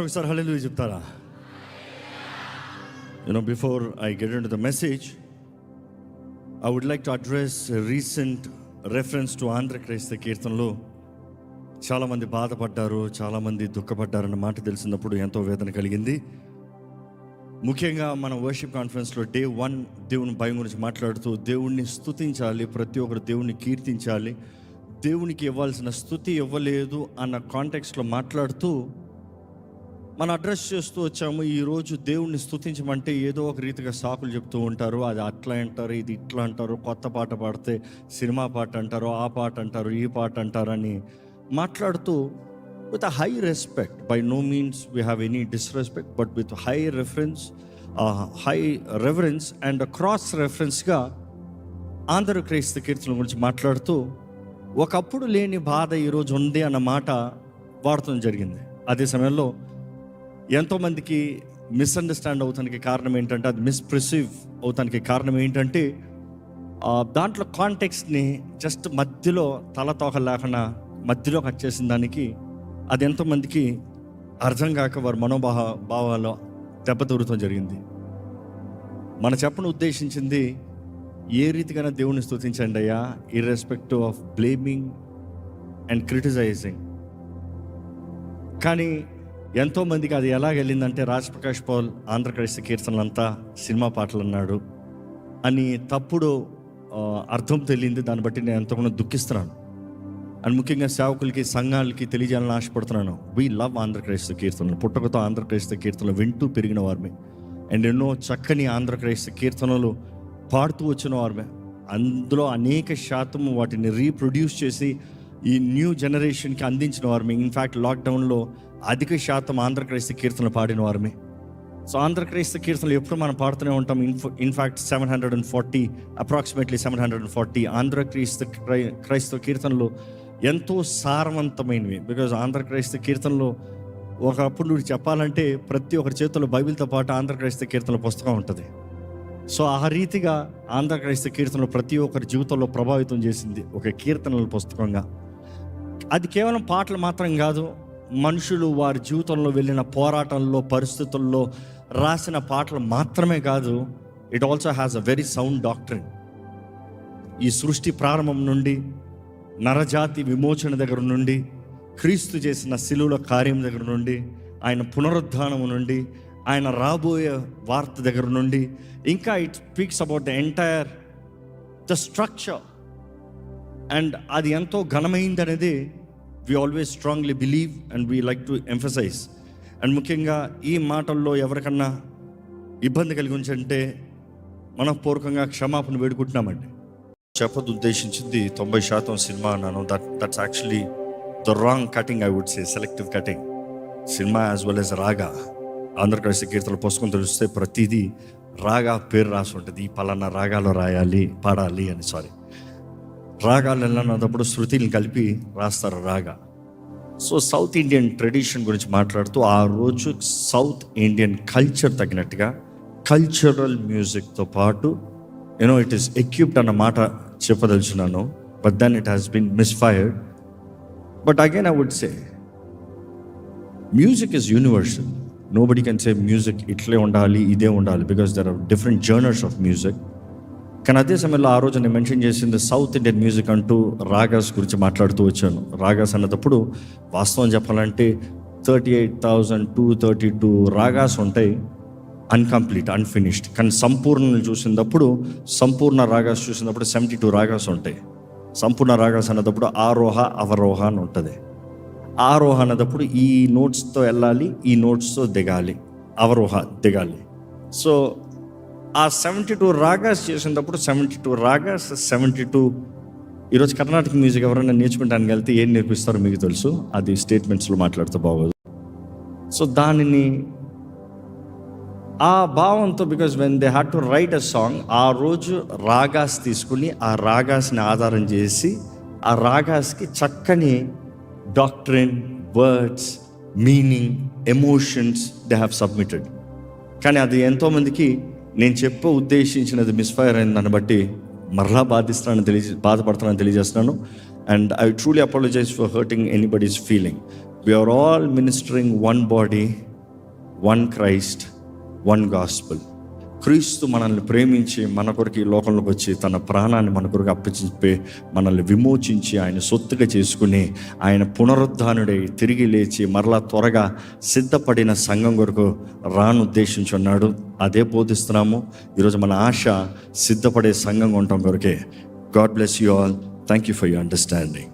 ఒకసారి హల్లెలూయా చెప్తారా? Before I get into the message, I would like to address a recent reference to Andhra క్రైస్తవ కీర్తనలో చాలామంది బాధపడ్డారు, చాలామంది దుఃఖపడ్డారన్న మాట తెలిసినప్పుడు ఎంతో వేదన కలిగింది. ముఖ్యంగా మన వర్షిప్ కాన్ఫరెన్స్లో డే 1 దేవుని భయం గురించి మాట్లాడుతూ దేవుణ్ణి స్తుతించాలి, ప్రతి ఒక్కరు దేవుణ్ణి కీర్తించాలి, దేవునికి ఇవ్వాల్సిన స్తుతి ఇవ్వలేదు అన్న కాంటెక్స్ట్లో మాట్లాడుతూ మనం అడ్రస్ చేస్తూ వచ్చాము. ఈరోజు దేవుణ్ణి స్తుతించమంటే ఏదో ఒక రీతిగా సాకులు చెప్తూ ఉంటారు. అది అట్లా అంటారు, ఇది ఇట్లా అంటారు, కొత్త పాట పాడితే సినిమా పాట అంటారు, ఆ పాట అంటారు, ఈ పాట అంటారని మాట్లాడుతూ with a high respect, by no means we have any disrespect, but with high reverence and a cross referenceగా Andhra క్రైస్తవ కీర్తనల గురించి మాట్లాడుతూ ఒకప్పుడు లేని బాధ ఈరోజు ఉంది అన్న మాట వాడటం జరిగింది. అదే సమయంలో ఎంతోమందికి మిస్అండర్స్టాండ్ అవుతానికి కారణం ఏంటంటే, అది మిస్ప్రిసీవ్ అవుతానికి కారణం ఏంటంటే, దాంట్లో కాంటెక్స్ట్ని జస్ట్ మధ్యలో తలతోక లేకుండా మధ్యలో కట్ చేసిన దానికి అది ఎంతోమందికి అర్థం కాక వారి భావాల్లో దెబ్బతూరటం జరిగింది. మన చెప్పను ఉద్దేశించింది ఏ రీతిగానే దేవుని స్తుతించండి అయ్యా, irrespective of blaming and criticising. కానీ ఎంతోమందికి అది ఎలా వెళ్ళిందంటే, రాజ్ ప్రకాష్ పాల్ ఆంధ్ర క్రైస్తవ కీర్తనలంతా సినిమా పాటలు అన్నాడు అని తప్పుడు అర్థం తెలియంది. దాన్ని బట్టి నేను ఎంతగానో దుఃఖిస్తున్నాను. అండ్ ముఖ్యంగా సేవకులకి, సంఘాలకి తెలియజేయాలని ఆశపడుతున్నాను. వీ లవ్ ఆంధ్ర క్రైస్తవ కీర్తనలు. పుట్టకతో ఆంధ్ర క్రైస్తవ కీర్తనలు వింటూ పెరిగిన వారమే, అండ్ ఎన్నో చక్కని ఆంధ్ర క్రైస్తవ కీర్తనలు పాడుతూ వచ్చిన వారమే. అందులో అనేక శాతం వాటిని రీప్రొడ్యూస్ చేసి ఈ న్యూ జనరేషన్కి అందించిన వారమే. ఇన్ఫ్యాక్ట్ లాక్డౌన్లో అధిక శాతం ఆంధ్ర క్రైస్తవ కీర్తనలు పాడిన వారమే. సో ఆంధ్ర క్రైస్తవ కీర్తనలు ఎప్పుడు మనం పాడుతూనే ఉంటాం. ఇన్ఫ్యాక్ట్ 740 అప్రాక్సిమేట్లీ 740 ఆంధ్ర క్రైస్తవ కీర్తనలు ఎంతో సారవంతమైనవి. బికాజ్ ఆంధ్ర క్రైస్తవ కీర్తనలు ఒకప్పుడు నువ్వు చెప్పాలంటే ప్రతి ఒక్కరి చేతుల్లో బైబిల్తో పాటు ఆంధ్ర క్రైస్తవ కీర్తనల పుస్తకం ఉంటుంది. సో ఆ రీతిగా ఆంధ్ర క్రైస్తవ కీర్తనలు ప్రతి ఒక్కరి జీవితంలో ప్రభావితం చేసింది ఒక కీర్తనల పుస్తకంగా. అది కేవలం పాటలు మాత్రం కాదు, మనుషులు వారి జీవితంలో వెళ్ళిన పోరాటంలో, పరిస్థితుల్లో రాసిన పాటలు మాత్రమే కాదు, it also has a very sound doctrine. ఈ సృష్టి ప్రారంభం నుండి, నరజాతి విమోచన దగ్గర నుండి, క్రీస్తు చేసిన శిలువల కార్యం దగ్గర నుండి, ఆయన పునరుద్ధానము నుండి, ఆయన రాబోయే వార్త దగ్గర నుండి, ఇంకా it speaks about the entire the structure. And అది ఎంతో ఘనమైంది అనేది we always strongly believe and we like to emphasize. And ముఖ్యంగా ఈ మాటల్లో ఎవరికన్నా ఇబ్బంది కలిగి ఉంచంటే మనపూర్వకంగా క్షమాపణ వేడుకుంటున్నామండి. చెప్పదు ఉద్దేశించింది 90% సినిమా అన్నాను. That's actually the wrong cutting, I would say selective cutting. Cinema as well as రాగా, ఆంధ్ర క్రైస్తవ కీర్తనల పుస్తకం తెలిస్తే ప్రతిదీ రాగా పేరు రాసి ఉంటుంది. ఈ పలానా రాగాలో రాయాలి, పాడాలి అని. రాగాలు వెళ్ళినప్పుడు శృతిని కలిపి రాస్తారు రాగా. సో సౌత్ ఇండియన్ ట్రెడిషన్ గురించి మాట్లాడుతూ ఆ రోజు సౌత్ ఇండియన్ కల్చర్ తగినట్టుగా కల్చరల్ మ్యూజిక్తో పాటు ఇట్ ఈస్ ఎక్విప్డ్ అన్న మాట చెప్పదలుచున్నాను. But then it has been misfired. But again I would say music is universal. Nobody can say music ఇట్లే ఉండాలి, ఇదే ఉండాలి, because there are different genres of music. కానీ అదే సమయంలో ఆ రోజు నేను మెన్షన్ చేసింది సౌత్ ఇండియన్ మ్యూజిక్ అంటూ రాగాస్ గురించి మాట్లాడుతూ వచ్చాను. రాగాస్ అన్నప్పుడు వాస్తవం చెప్పాలంటే 38,232 రాగాస్ ఉంటాయి, అన్కంప్లీట్, అన్ఫినిష్డ్. కానీ సంపూర్ణ రాగాస్ చూసినప్పుడు 72 రాగాస్ ఉంటాయి. సంపూర్ణ రాగాస్ అన్నప్పుడు ఆరోహ అవరోహ అని ఉంటుంది. ఆరోహ అన్నప్పుడు ఈ నోట్స్తో వెళ్ళాలి, ఈ నోట్స్తో దిగాలి, అవరోహ దిగాలి. సో ఆ 72 రాగాస్ చేసినప్పుడు 72 రాగాస్ 72. ఈరోజు కర్ణాటక మ్యూజిక్ ఎవరైనా నేర్చుకుంటానికి వెళ్తే ఏం నేర్పిస్తారో మీకు తెలుసు, అది స్టేట్మెంట్స్లో మాట్లాడితే బాగోదు. సో దానిని ఆ భావంతో, because when they had to right a song, ఆ రోజు రాగాస్ తీసుకుని ఆ రాగాస్ని ఆధారం చేసి ఆ రాగాస్కి చక్కని doctrine, words, meaning, emotions they have submitted. కానీ అది ఎంతోమందికి నేను ఉద్దేశించినది మిస్ఫైర్ అయింది. దాన్ని బట్టి మరలా బాధపడుతున్నానని తెలియజేస్తున్నాను. And I truly apologise for hurting anybody's feeling. We are all ministering one body, one Christ, one gospel. క్రీస్తు మనల్ని ప్రేమించి మన కొరకు ఈ లోకంలోకి వచ్చి తన ప్రాణాన్ని మన కొరకు అప్పచెప్పి మనల్ని విమోచించి ఆయన సొత్తుగా చేసుకుని ఆయన పునరుద్ధానుడై తిరిగి లేచి మరలా త్వరగా సిద్ధపడిన సంఘం కొరకు ఉద్దేశించున్నాడు. అదే బోధిస్తున్నాము. ఈరోజు మన ఆశ సిద్ధపడే సంఘంగా ఉండటం కొరకే. God bless you all. Thank you for your understanding.